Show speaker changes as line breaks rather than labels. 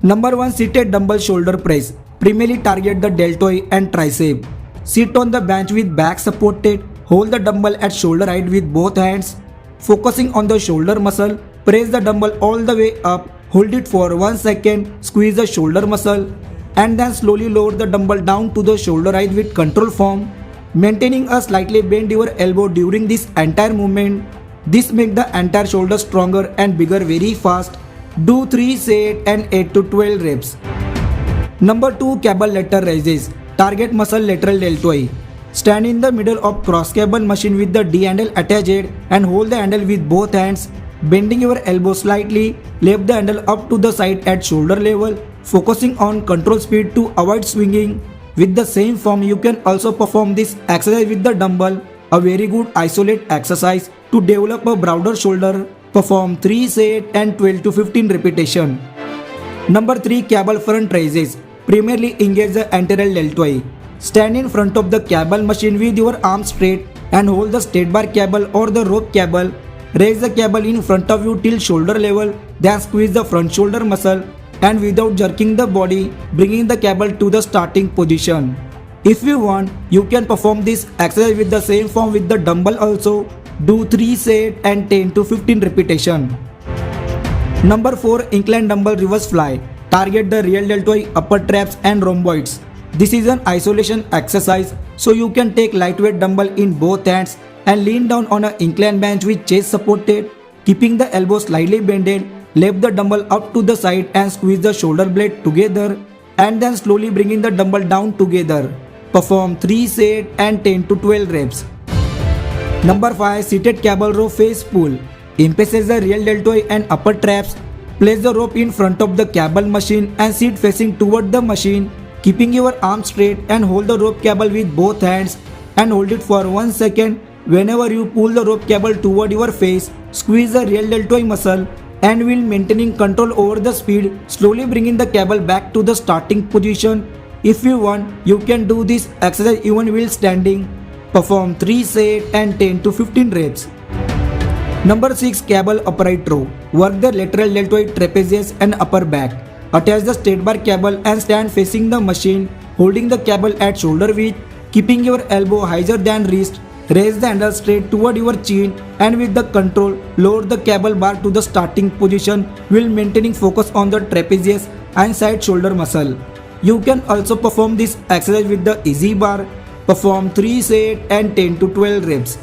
Number 1, seated dumbbell shoulder press. Primarily target the deltoid and tricep. Sit on the bench with back supported. Hold the dumbbell at shoulder height with both hands. Focusing on the shoulder muscle, press the dumbbell all the way up. Hold it for 1 second. Squeeze the shoulder muscle and then slowly lower the dumbbell down to the shoulder height with control form. Maintaining a slightly bend your elbow during this entire movement. This makes the entire shoulder stronger and bigger very fast. Do 3 sets and 8 to 12 reps. Number 2, cable lateral raises. Target muscle lateral deltoid. Stand in the middle of cross cable machine with the D handle attached and hold the handle with both hands. Bending your elbow slightly, lift the handle up to the side at shoulder level, focusing on control speed to avoid swinging. With the same form, you can also perform this exercise with the dumbbell, a very good isolate exercise to develop a broader shoulder. Perform 3 sets and 12 to 15 repetitions. Number 3, cable front raises. Primarily engage the anterior deltoid. Stand in front of the cable machine with your arms straight and hold the straight bar cable or the rope cable. Raise the cable in front of you till shoulder level, then squeeze the front shoulder muscle and without jerking the body, bringing the cable to the starting position. If you want, you can perform this exercise with the same form with the dumbbell also. Do 3 sets and 10 to 15 repetitions. Number 4, incline dumbbell reverse fly. Target the real deltoid, upper traps and rhomboids. This is an isolation exercise, so you can take lightweight dumbbell in both hands and lean down on an incline bench with chest supported, keeping the elbow slightly bended. Lift the dumbbell up to the side and squeeze the shoulder blade together and then slowly bringing the dumbbell down together. Perform 3 sets and 10 to 12 reps. Number 5, seated cable rope face pull. Emphasize the real deltoid and upper traps. Place the rope in front of the cable machine and sit facing toward the machine, keeping your arms straight and hold the rope cable with both hands and hold it for 1 second. Whenever you pull the rope cable toward your face, squeeze the real deltoid muscle and while maintaining control over the speed, slowly bringing the cable back to the starting position. If you want, you can do this exercise even while standing. Perform 3 sets and 10 to 15 reps. Number 6, cable upright row. Work the lateral deltoid, trapezius and upper back. Attach the straight bar cable and stand facing the machine, holding the cable at shoulder width, keeping your elbow higher than wrist. Raise the handle straight toward your chin and with the control, lower the cable bar to the starting position while maintaining focus on the trapezius and side shoulder muscle. You can also perform this exercise with the easy bar. Perform 3 sets and 10 to 12 reps.